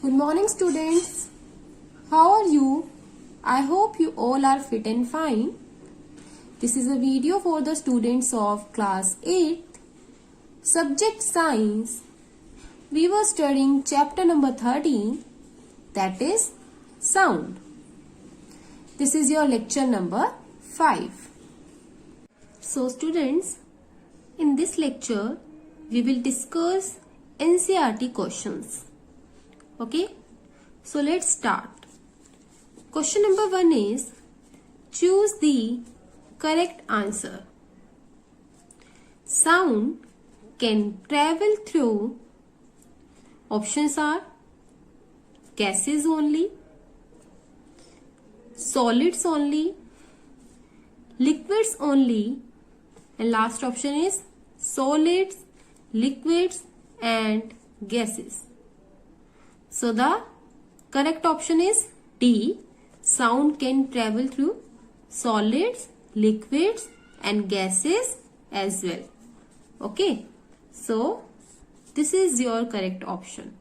Good morning, students. How are you? I hope you all are fit and fine. This is a video for the students of class 8, subject science. We were studying chapter number 13, that is sound. This is your lecture number 5. So students, in this lecture, we will discuss NCERT questions. Okay, so let's start. Question number 1 is, choose the correct answer. Sound can travel through, options are gases only, solids only, liquids only, and last option is solids, liquids and gases. So the correct option is D. Sound can travel through solids, liquids and gases as well. Okay. So this is your correct option.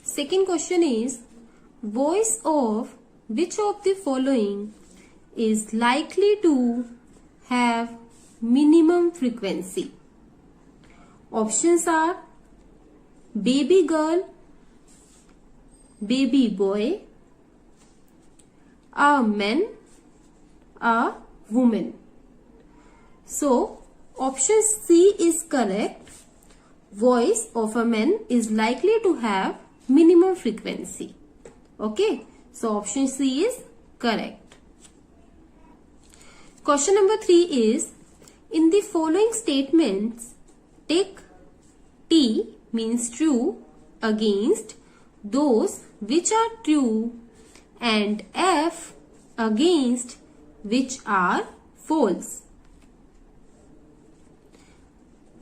Second question is, voice of which of the following is likely to have minimum frequency? Options are baby girl, baby boy, a man, a woman. So option C is correct. Voice of a man is likely to have minimum frequency. Okay, so option C is correct. Question number 3 is, in the following statements, take T means true against those which are true and F against which are false.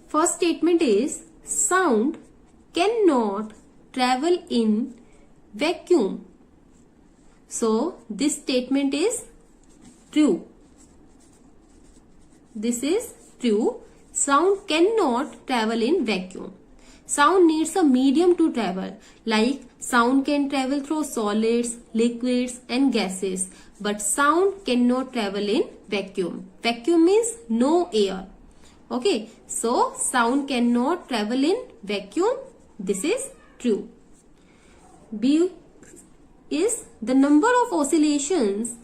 First statement is, sound cannot travel in vacuum. So this statement is true. This is true. Sound cannot travel in vacuum. Sound needs a medium to travel, like sound can travel through solids, liquids and gases, but sound cannot travel in vacuum. Vacuum means no air. Okay, so sound cannot travel in vacuum. This is true. B is, the number of oscillations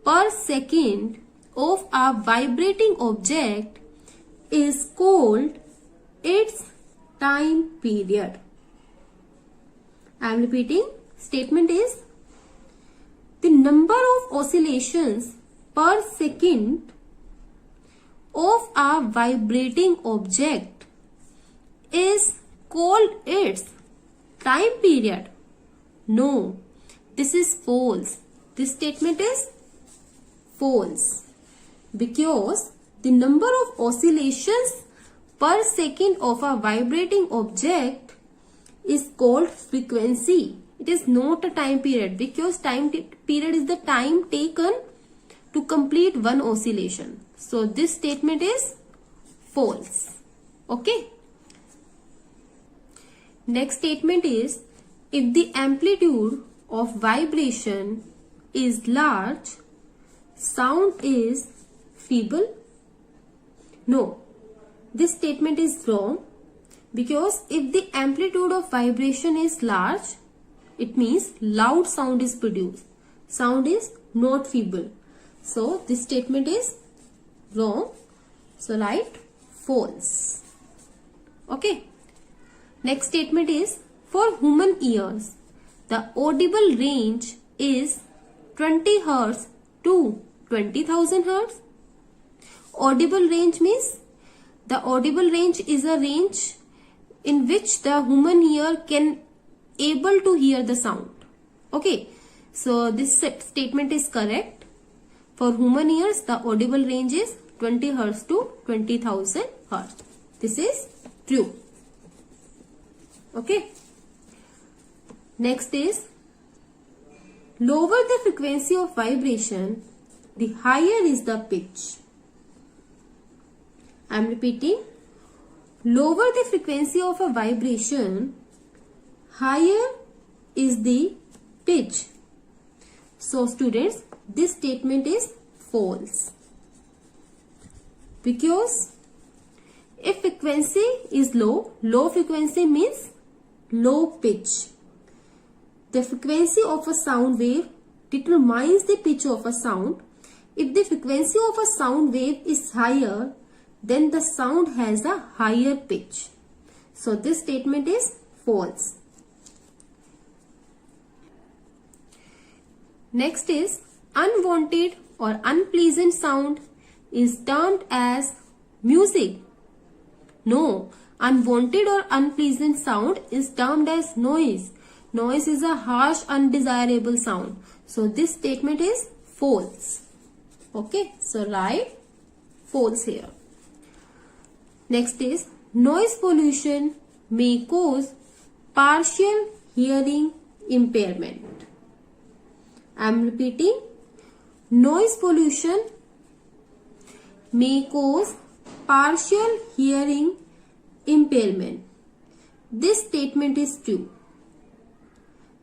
per second of a vibrating object is called its time period. I am repeating. Statement is, the number of oscillations per second of a vibrating object is called its time period. No, this is false. This statement is false, because the number of oscillations per second of a vibrating object is called frequency. It is not a time period, because time period is the time taken to complete one oscillation. So this statement is false. Okay. Next statement is, if the amplitude of vibration is large, sound is feeble. No, this statement is wrong, because if the amplitude of vibration is large, it means loud sound is produced. Sound is not feeble. So this statement is wrong. So write false. Okay. Next statement is, for human ears, the audible range is 20 Hz to 20,000 Hz. Audible range means, the audible range is a range in which the human ear can able to hear the sound. Okay, so this statement is correct. For human ears, the audible range is 20 Hz to 20,000 Hz. This is true. Okay. Next is, lower the frequency of vibration, the higher is the pitch. I am repeating. Lower the frequency of a vibration, higher is the pitch. So students, this statement is false. Because if frequency is low, low frequency means low pitch. The frequency of a sound wave determines the pitch of a sound. If the frequency of a sound wave is higher, then the sound has a higher pitch. So this statement is false. Next is unwanted or unpleasant sound is termed as music. No, unwanted or unpleasant sound is termed as noise. Noise is a harsh, undesirable sound. So this statement is false. Okay, so write false here. Next is noise pollution may cause partial hearing impairment. I am repeating, noise pollution may cause partial hearing impairment. This statement is true.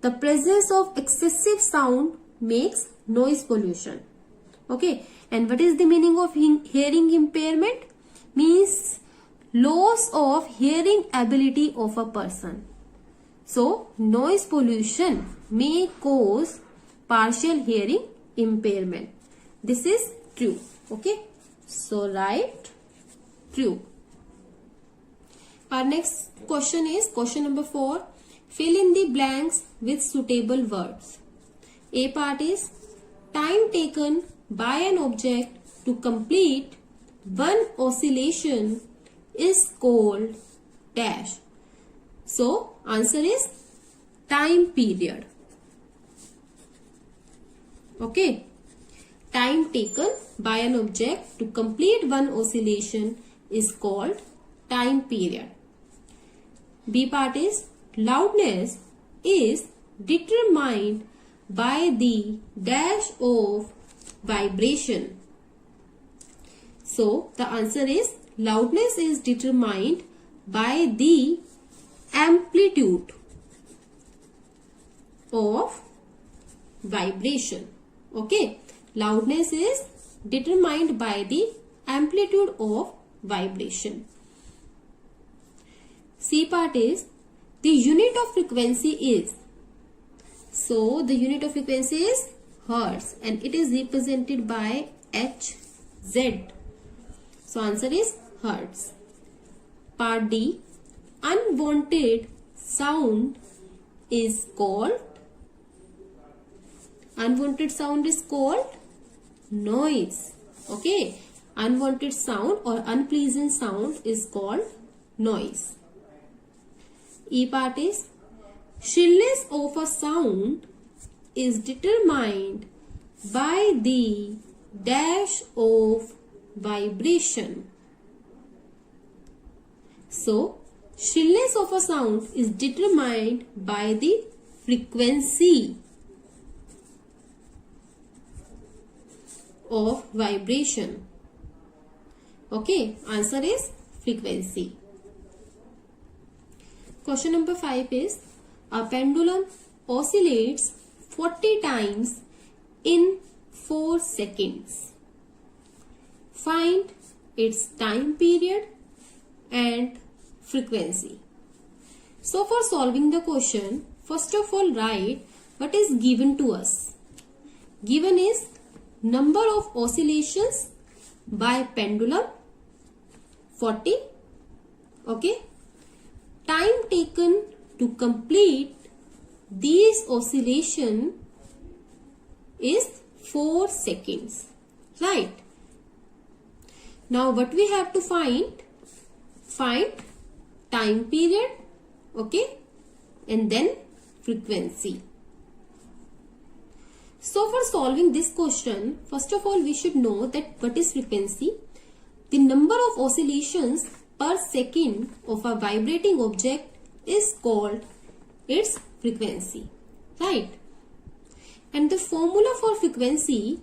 The presence of excessive sound makes noise pollution. Okay, and what is the meaning of hearing impairment? Means loss of hearing ability of a person. So noise pollution may cause partial hearing impairment. This is true. Okay, so write true. Our next question is question number 4. Fill in the blanks with suitable words. A part is time taken by an object to complete one oscillation is called dash. So answer is time period. Okay, time taken by an object to complete one oscillation is called time period. B part is loudness is determined by the dash of vibration. So the answer is loudness is determined by the amplitude of vibration. Okay, loudness is determined by the amplitude of vibration. C part is the unit of frequency is. So the unit of frequency is hertz and it is represented by Hz. So answer is hertz. Part D, unwanted sound is called noise. Okay, unwanted sound or unpleasant sound is called noise. E part is shrillness of a sound is determined by the dash of vibration. So shrillness of a sound is determined by the frequency of vibration. Okay, answer is frequency. Question number 5 is a pendulum oscillates 40 times in 4 seconds. Find its time period and frequency. So for solving the question, first of all write what is given to us. Given is number of oscillations by pendulum 40. Okay. Time taken to complete these oscillation is 4 seconds. Right. Now what we have to find? Find time period. Okay. And then frequency. So for solving this question, first of all we should know that what is frequency. The number of oscillations per second of a vibrating object is called its frequency. Right. And the formula for frequency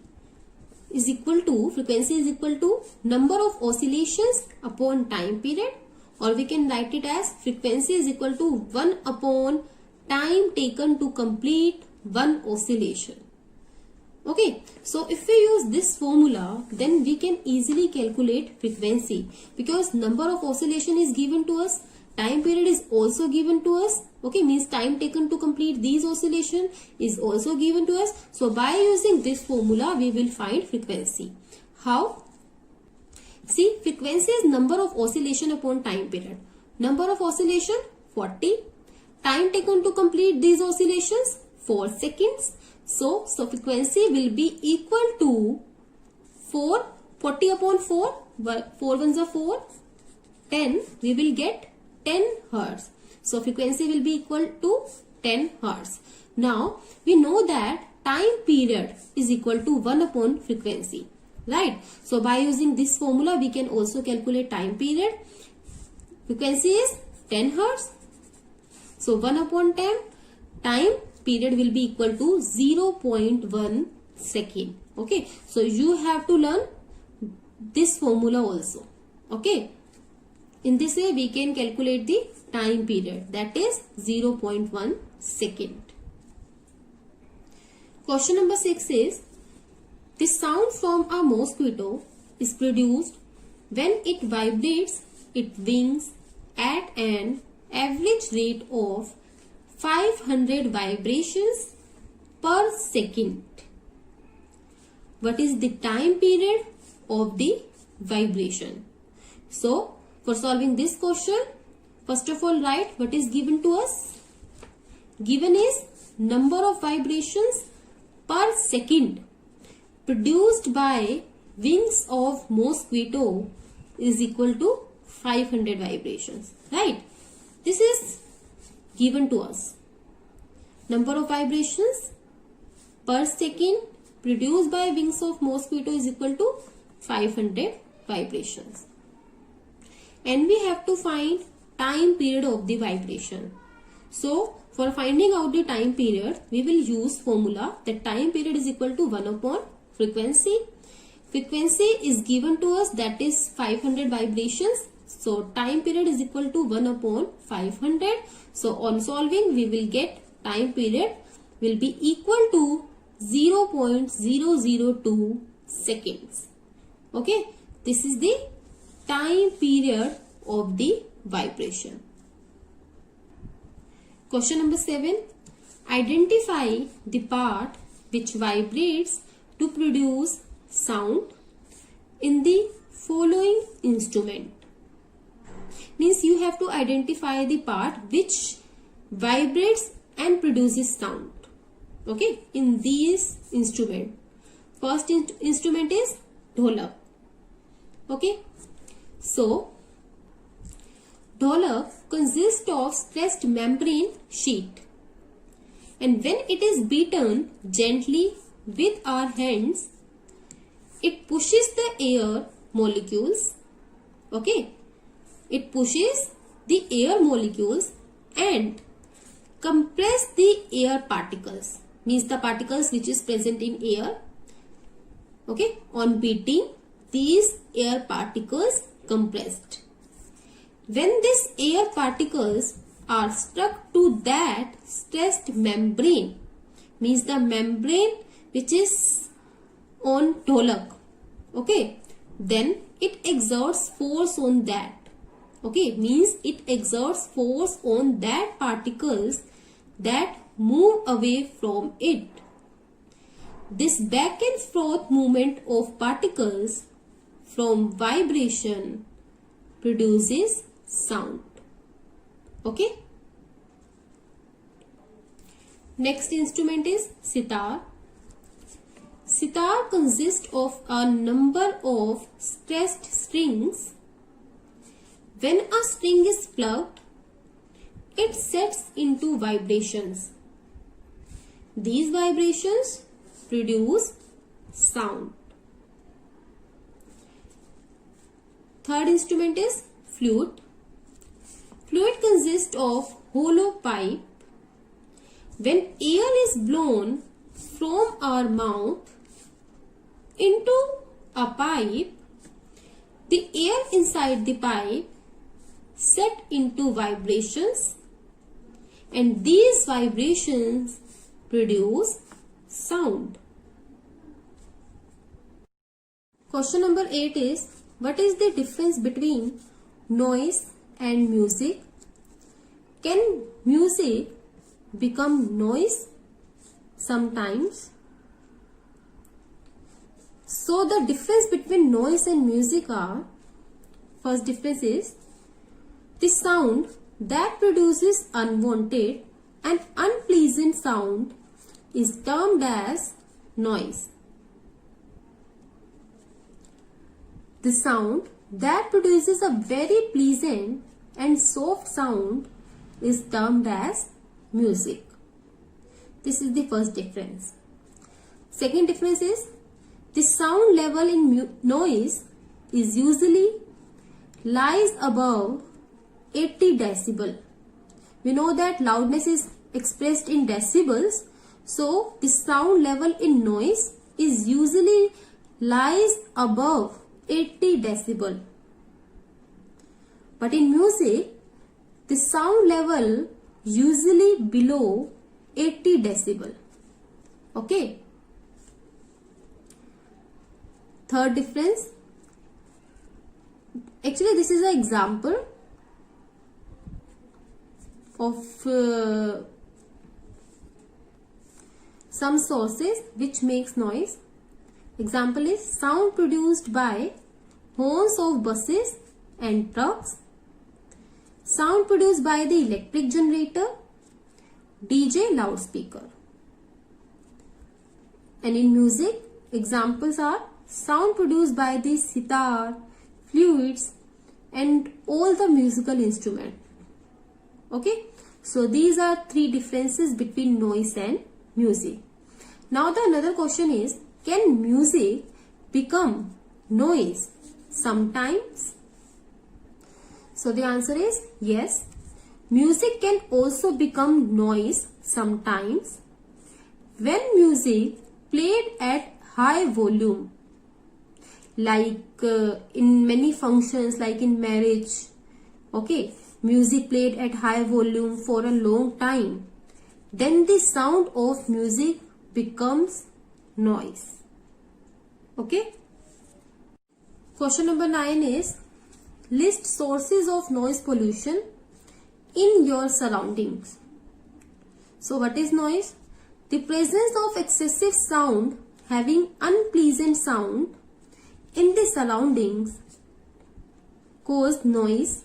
is equal to number of oscillations upon time period, or we can write it as frequency is equal to 1 upon time taken to complete one oscillation. Okay, so if we use this formula, then we can easily calculate frequency, because number of oscillation is given to us, time period is also given to us. Okay, means time taken to complete these oscillation is also given to us. So by using this formula, we will find frequency. How? See, frequency is number of oscillation upon time period. Number of oscillation 40. Time taken to complete these oscillations 4 seconds. So frequency will be equal to 40 upon 4. 4 ones are 4. 10. We will get 10 Hertz. So frequency will be equal to 10 Hertz. Now we know that time period is equal to 1 upon frequency. Right? So by using this formula, we can also calculate time period. Frequency is 10 Hertz. So 1 upon 10, time period will be equal to 0.1 second. Okay. So you have to learn this formula also. Okay. In this way, we can calculate the time period, that is 0.1 second. Question number 6 is, the sound from a mosquito is produced when it vibrates its wings at an average rate of 500 vibrations per second. What is the time period of the vibration? So, for solving this question, first of all, write what is given to us. Given is number of vibrations per second produced by wings of mosquito is equal to 500 vibrations. Right? This is given to us. Number of vibrations per second produced by wings of mosquito is equal to 500 vibrations. And we have to find time period of the vibration. So, for finding out the time period, we will use formula that time period is equal to 1 upon frequency. Frequency is given to us, that is 500 vibrations. So, time period is equal to 1 upon 500. So, on solving, we will get time period will be equal to 0.002 seconds. Okay, this is the time period of the vibration. Question number 7. Identify the part which vibrates to produce sound in the following instrument. Means you have to identify the part which vibrates and produces sound. Okay, in these instrument. First instrument is dholak. Okay, so dholak consists of stressed membrane sheet, and when it is beaten gently with our hands, it pushes the air molecules. Okay, it pushes the air molecules and compress the air particles, means the particles which is present in air. Okay, on beating, these air particles compressed. When these air particles are struck to that stressed membrane, means the membrane which is on dholak, okay, then it exerts force on that. Okay, means it exerts force on that particles that move away from it. This back and forth movement of particles from vibration produces sound. Okay. Next instrument is sitar. Sitar consists of a number of stressed strings. When a string is plucked, it sets into vibrations. These vibrations produce sound. Third instrument is flute. Flute consists of hollow pipe. When air is blown from our mouth into a pipe, the air inside the pipe set into vibrations and these vibrations produce sound. Question number 8 is, what is the difference between noise and music? Can music become noise? Sometimes. So the difference between noise and music are, first difference is, the sound that produces unwanted and unpleasant sound is termed as noise. The sound that produces a very pleasant and soft sound is termed as music. This is the first difference. Second difference is, the sound level in noise is usually lies above 80 decibel. We know that loudness is expressed in decibels, so the sound level in noise is usually lies above 80 decibel. But in music, the sound level usually below 80 decibel. Okay. Third difference. Actually, this is an example of some sources which makes noise. Example is sound produced by horns of buses and trucks, sound produced by the electric generator, DJ loudspeaker. And in music, examples are sound produced by the sitar, flutes and all the musical instruments. Okay, so these are three differences between noise and music. Now the another question is, can music become noise sometimes? So the answer is yes. Music can also become noise sometimes when music played at high volume, like in many functions, like in marriage. Okay, music played at high volume for a long time, then the sound of music becomes noise. Okay. Question number 9 is, list sources of noise pollution in your surroundings. So what is noise? The presence of excessive sound having unpleasant sound in the surroundings cause noise.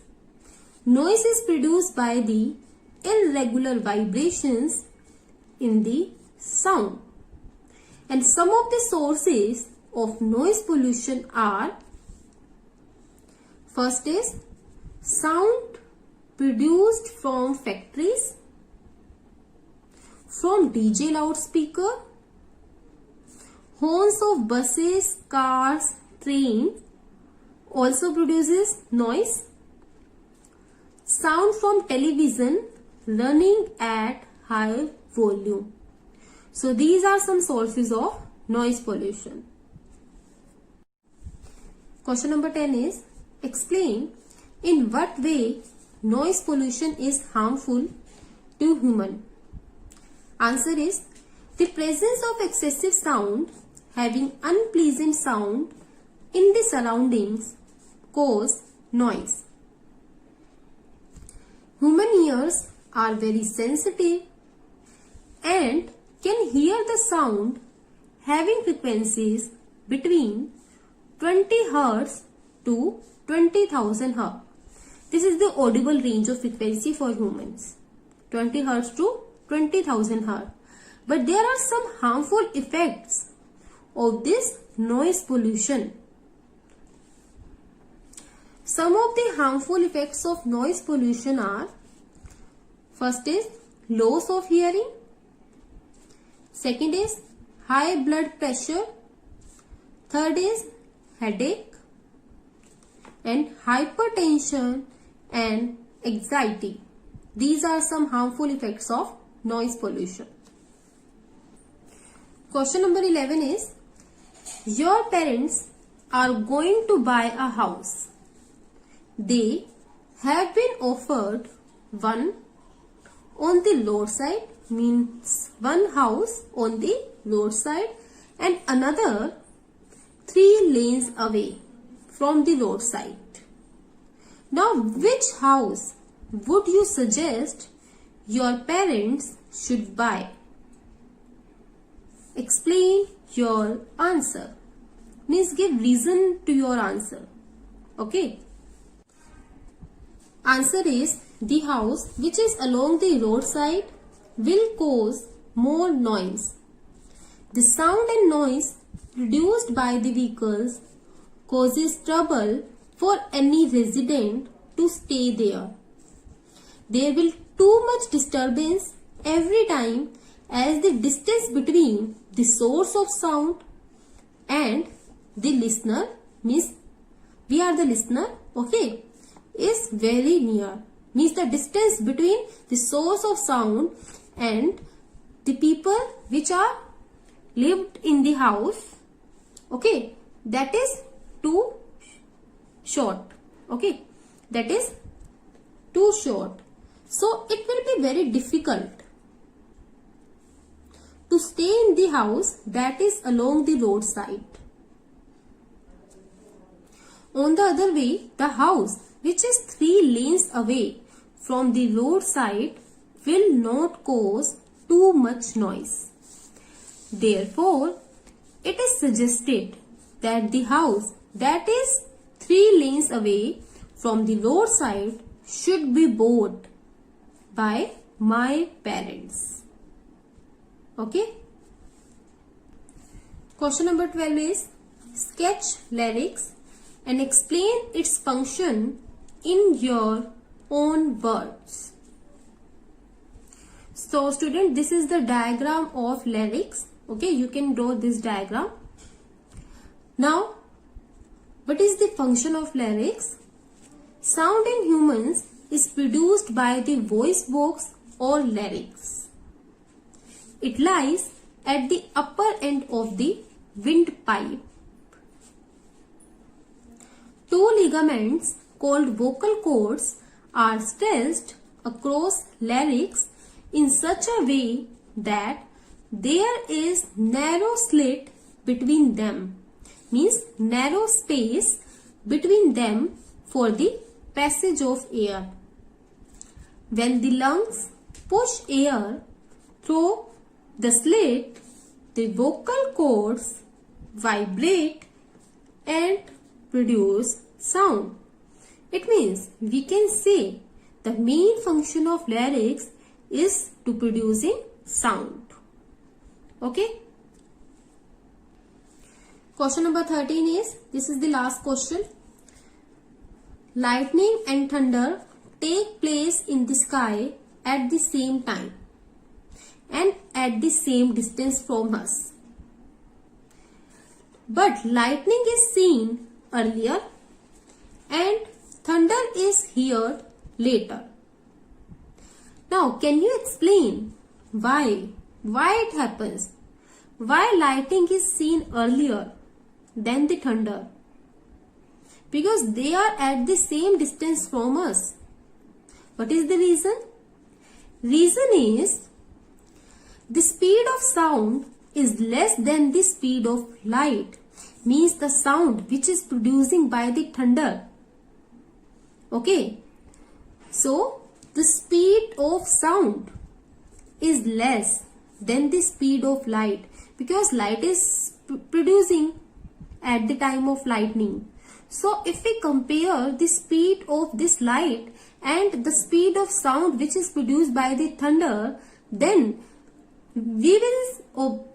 Noise is produced by the irregular vibrations in the sound. And some of the sources of noise pollution are, first is sound produced from factories, from DJ loudspeaker, horns of buses, cars, trains also produces noise. Sound from television running at high volume. So these are some sources of noise pollution. Question number 10 is, explain in what way noise pollution is harmful to human. Answer is, the presence of excessive sound having unpleasant sound in the surroundings cause noise. Human ears are very sensitive and can hear the sound having frequencies between 20 Hz to 20,000 Hz. This is the audible range of frequency for humans, 20 Hz to 20,000 Hz. But there are some harmful effects of this noise pollution. Some of the harmful effects of noise pollution are, first is loss of hearing, second is high blood pressure, third is headache, and hypertension and anxiety. These are some harmful effects of noise pollution. Question number 11 is, your parents are going to buy a house. They have been offered one on the road side means one house on the road side and another 3 lanes away from the roadside. Now, which house would you suggest your parents should buy? Explain your answer. Means give reason to your answer. Okay. Answer is the house which is along the roadside will cause more noise. The sound and noise produced by the vehicles causes trouble for any resident to stay there. There will too much disturbance every time as the distance between the source of sound and the listener, means we are the listener, okay, is very near. Means the distance between the source of sound and the people which are lived in the house, okay, that is too short. Okay, that is too short. So it will be very difficult to stay in the house that is along the roadside. On the other way, the house which is 3 lanes away from the roadside will not cause too much noise. Therefore, it is suggested that the house that is 3 lanes away from the roadside should be bought by my parents. Okay. Question number 12 is sketch lyrics and explain its function in your own words. So student, this is the diagram of lyrics. Okay, you can draw this diagram. Now, what is the function of larynx? Sound in humans is produced by the voice box or larynx. It lies at the upper end of the windpipe. 2 ligaments called vocal cords are stretched across larynx in such a way that there is narrow slit between them, means narrow space between them for the passage of air. When the lungs push air through the slit, the vocal cords vibrate and produce sound. It means we can say the main function of larynx is to producing sound. Okay. Question number 13 is, this is the last question. Lightning and thunder take place in the sky at the same time and at the same distance from us. But lightning is seen earlier and thunder is heard later. Now, can you explain why it happens? Why lightning is seen earlier than the thunder? Because they are at the same distance from us. What is the reason? Reason is the speed of sound is less than the speed of light, means the sound which is producing by the thunder. Okay. So, the speed of sound is less than the speed of light because light is producing at the time of lightning. So, if we compare the speed of this light and the speed of sound which is produced by the thunder, then we will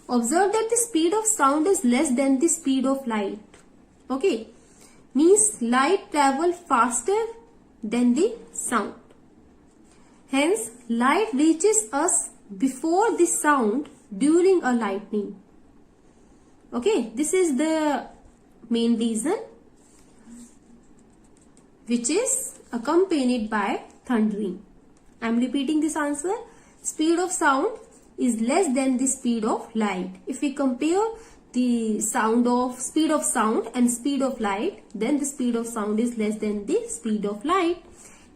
observe that the speed of sound is less than the speed of light. Okay, means light travel faster than the sound. Hence, light reaches us before the sound during a lightning. Okay, this is the main reason which is accompanied by thundering. I am repeating this answer. Speed of sound is less than the speed of light. If we compare the speed of sound and speed of light, then the speed of sound is less than the speed of light.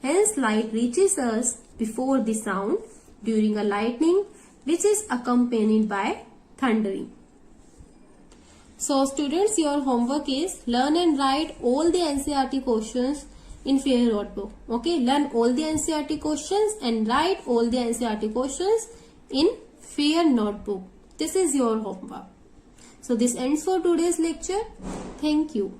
Hence, light reaches us before the sound during a lightning which is accompanied by thundering. So students, your homework is learn and write all the NCERT questions in Fair notebook. Okay, learn all the NCERT questions and write all the NCERT questions in Fair notebook. This is your homework. So this ends for today's lecture. Thank you.